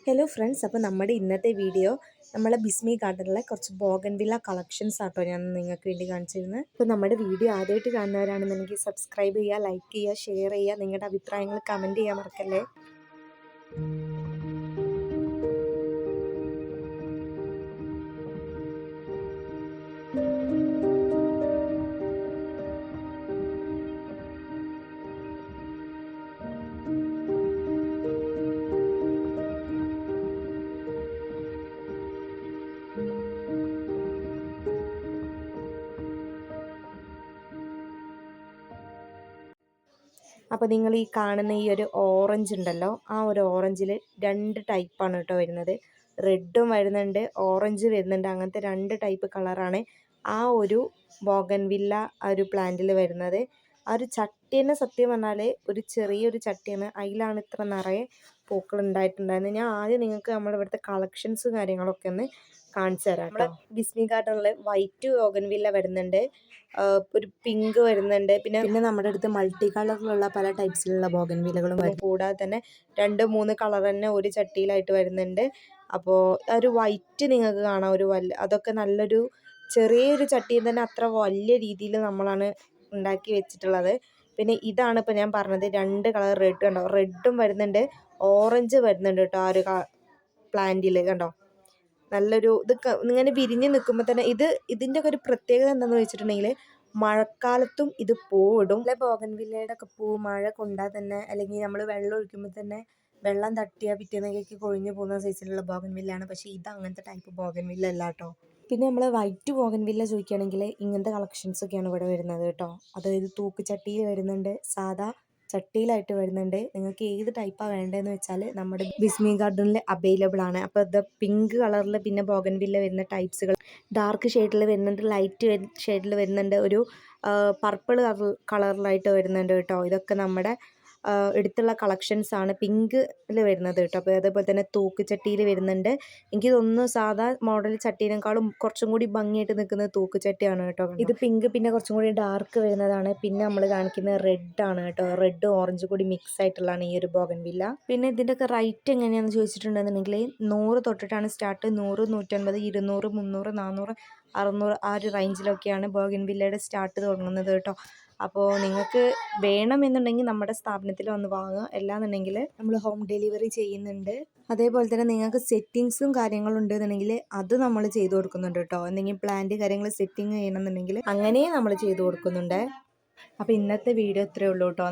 Hello friends, അപ്പോൾ നമ്മുടെ ഇന്നത്തെ വീഡിയോ നമ്മളെ ബിസ്മി ഗാർഡനിലെ കുറച്ച് ബോഗൻവില്ല കളക്ഷൻസ് ആട്ടോ ഞാൻ നിങ്ങൾക്ക് വേണ്ടി കാണിച്ചിരുന്നത്. അപ്പോൾ നമ്മുടെ വീഡിയോ ആദ്യമായിട്ട് കാണുന്നവരാണെന്നുണ്ടെങ്കിൽ സബ്സ്ക്രൈബ് ചെയ്യുക, ലൈക്ക് ചെയ്യുക, ഷെയർ ചെയ്യുക, നിങ്ങളുടെ അഭിപ്രായങ്ങൾ കമൻറ്റ് ചെയ്യാൻ മറക്കല്ലേ. അപ്പോൾ നിങ്ങൾ ഈ കാണുന്ന ഈ ഒരു ഓറഞ്ച് ഉണ്ടല്ലോ, ആ ഒരു ഓറഞ്ചിൽ രണ്ട് ടൈപ്പാണ് കേട്ടോ വരുന്നത്. റെഡും വരുന്നുണ്ട്, ഓറഞ്ച് വരുന്നുണ്ട്. അങ്ങനത്തെ രണ്ട് ടൈപ്പ് കളറാണ് ആ ഒരു ബോഗൻവില്ല ആ ഒരു പ്ലാന്റിൽ വരുന്നത്. ആ ഒരു ചട്ടിനെ സത്യം പറഞ്ഞാൽ ഒരു ചെറിയൊരു ചട്ടിയാണ്, അതിലാണ് ഇത്ര നിറയെ പൂക്കൾ ഉണ്ടായിട്ടുണ്ടായിരുന്നത്. ഞാൻ ആദ്യം നിങ്ങൾക്ക് നമ്മളിവിടുത്തെ കളക്ഷൻസ് കാര്യങ്ങളൊക്കെ ഒന്ന് കാണിച്ചു തരാം. നമ്മുടെ ബിസ്മി ഗാർഡനിൽ വൈറ്റ് ബോഗൻവില്ല വരുന്നുണ്ട്, ഒരു പിങ്ക് വരുന്നുണ്ട്, പിന്നെ നമ്മുടെ അടുത്ത് മൾട്ടി കളറിലുള്ള പല ടൈപ്സിലുള്ള ബോഗൻവില്ലകളും വരും. കൂടാതെ തന്നെ 2-3 കളർ തന്നെ ഒരു ചട്ടിയിലായിട്ട് വരുന്നുണ്ട്. അപ്പോൾ ഒരു വൈറ്റ് നിങ്ങൾക്ക് കാണാം, അതൊക്കെ നല്ലൊരു ചെറിയൊരു ചട്ടിയിൽ തന്നെ അത്ര വലിയ രീതിയിൽ നമ്മളാണ് ഉണ്ടാക്കി വെച്ചിട്ടുള്ളത്. പിന്നെ ഇതാണ് ഇപ്പോൾ ഞാൻ പറഞ്ഞത്, 2 കളർ റെഡ് കണ്ടോ, റെഡും വരുന്നുണ്ട്, ഓറഞ്ച് വരുന്നുണ്ട് കേട്ടോ. ആ ഒരു പ്ലാന്റിൽ കണ്ടോ, നല്ലൊരു ഇത് ഇങ്ങനെ വിരിഞ്ഞ് നിൽക്കുമ്പോൾ തന്നെ ഇതിൻ്റെ ഒക്കെ ഒരു പ്രത്യേകത എന്താണെന്ന് വെച്ചിട്ടുണ്ടെങ്കിൽ മഴക്കാലത്തും ഇത് പൂവിടും. അല്ലെ ബോഗൻവില്ലയുടെ ഒക്കെ പൂ മഴ കൊണ്ടാൽ തന്നെ, അല്ലെങ്കിൽ നമ്മൾ വെള്ളം ഒഴിക്കുമ്പോൾ തന്നെ വെള്ളം തട്ടിയാൽ പിറ്റേന്നേക്ക് കൊഴിഞ്ഞു പോകുന്ന സൈസിലുള്ള ബോഗൻവില്ലയാണ്. പക്ഷേ ഇത് അങ്ങനത്തെ ടൈപ്പ് ബോഗൻവില്ല അല്ല കേട്ടോ. പിന്നെ നമ്മൾ വൈറ്റ് ബോഗൻവില്ല ചോദിക്കുകയാണെങ്കിൽ ഇങ്ങനത്തെ കളക്ഷൻസൊക്കെയാണ് ഇവിടെ വരുന്നത് കേട്ടോ. അതായത് തൂക്ക് ചട്ടിയിൽ വരുന്നുണ്ട്, സാധാ ചട്ടിയിലായിട്ട് വരുന്നുണ്ട്. നിങ്ങൾക്ക് ഏത് ടൈപ്പാണ് വേണ്ടതെന്ന് വെച്ചാൽ നമ്മുടെ ബിസ്മി ഗാർഡനിൽ അവൈലബിൾ ആണ്. അപ്പോൾ ഇത് പിങ്ക് കളറിൽ പിന്നെ ബോഗൻവില്ല വരുന്ന ടൈപ്സുകൾ ഡാർക്ക് ഷെയ്ഡിൽ വരുന്നുണ്ട്, ലൈറ്റ് ഷെയ്ഡിൽ വരുന്നുണ്ട്, ഒരു പർപ്പിൾ കളറിലായിട്ട് വരുന്നുണ്ട് കേട്ടോ. ഇതൊക്കെ നമ്മുടെ എടുത്തുള്ള കളക്ഷൻസ് ആണ്. പിങ്കിൽ വരുന്നത് കേട്ടോ. അപ്പോൾ അതേപോലെ തന്നെ തൂക്ക് ചട്ടിയിൽ വരുന്നുണ്ട്. എനിക്ക് തോന്നുന്നു സാധാ മോഡൽ ചട്ടീനേക്കാളും കുറച്ചും കൂടി ഭംഗിയായിട്ട് നിൽക്കുന്നത് തൂക്ക് ചട്ടിയാണ് കേട്ടോ. ഇത് പിങ്ക് പിന്നെ കുറച്ചും കൂടി ഡാർക്ക് വരുന്നതാണ്. പിന്നെ നമ്മൾ കാണിക്കുന്നത് റെഡ് ആണ് കേട്ടോ. റെഡ് ഓറഞ്ച് കൂടി മിക്സ് ആയിട്ടുള്ളതാണ് ഈ ഒരു ബോഗൻവില്ല. പിന്നെ ഇതിൻ്റെയൊക്കെ റേറ്റ് എങ്ങനെയാണെന്ന് ചോദിച്ചിട്ടുണ്ടെന്നുണ്ടെങ്കിൽ 100 തൊട്ടിട്ടാണ് സ്റ്റാർട്ട്. 100, 150, 200, 300, 400, 600 ആ ഒരു റേഞ്ചിലൊക്കെയാണ് ബോഗൻവില്ലയുടെ സ്റ്റാർട്ട് തുടങ്ങുന്നത് കേട്ടോ. അപ്പോൾ നിങ്ങൾക്ക് വേണമെന്നുണ്ടെങ്കിൽ നമ്മുടെ സ്ഥാപനത്തിൽ വന്ന് വാങ്ങുക. അല്ലാന്നുണ്ടെങ്കിൽ നമ്മൾ ഹോം ഡെലിവറി ചെയ്യുന്നുണ്ട്. അതേപോലെ തന്നെ നിങ്ങൾക്ക് സെറ്റിങ്സും കാര്യങ്ങളും ഉണ്ടെന്നുണ്ടെങ്കിൽ അത് നമ്മൾ ചെയ്ത് കൊടുക്കുന്നുണ്ട് കേട്ടോ. എന്തെങ്കിലും പ്ലാന്റ് കാര്യങ്ങൾ സെറ്റിങ് ചെയ്യണമെന്നുണ്ടെങ്കിൽ അങ്ങനെ നമ്മൾ ചെയ്ത് കൊടുക്കുന്നുണ്ട്. അപ്പോൾ ഇന്നത്തെ വീഡിയോ ഇത്രയേ ഉള്ളൂ കേട്ടോ.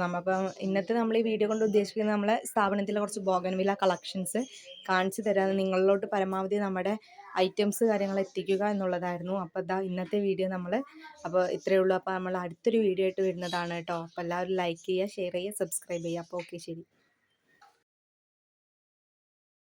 നമ്മൾ ഈ വീഡിയോ കൊണ്ട് ഉദ്ദേശിക്കുന്നത് നമ്മളെ സ്ഥാപനത്തിലെ കുറച്ച് ബോഗൻവില്ല കളക്ഷൻസ് കാണിച്ചു തരാൻ, നിങ്ങളിലോട്ട് പരമാവധി നമ്മുടെ ഐറ്റംസ് കാര്യങ്ങൾ എത്തിക്കുക എന്നുള്ളതായിരുന്നു. അപ്പോൾ ഇന്നത്തെ വീഡിയോ അപ്പോൾ ഇത്രയേ ഉള്ളൂ. അപ്പോൾ നമ്മൾ അടുത്തൊരു വീഡിയോ ആയിട്ട് വരുന്നതാണ് കേട്ടോ. അപ്പോൾ എല്ലാവരും ലൈക്ക് ചെയ്യുക, ഷെയർ ചെയ്യുക, സബ്സ്ക്രൈബ് ചെയ്യുക. അപ്പോൾ ഓക്കെ, ശരി.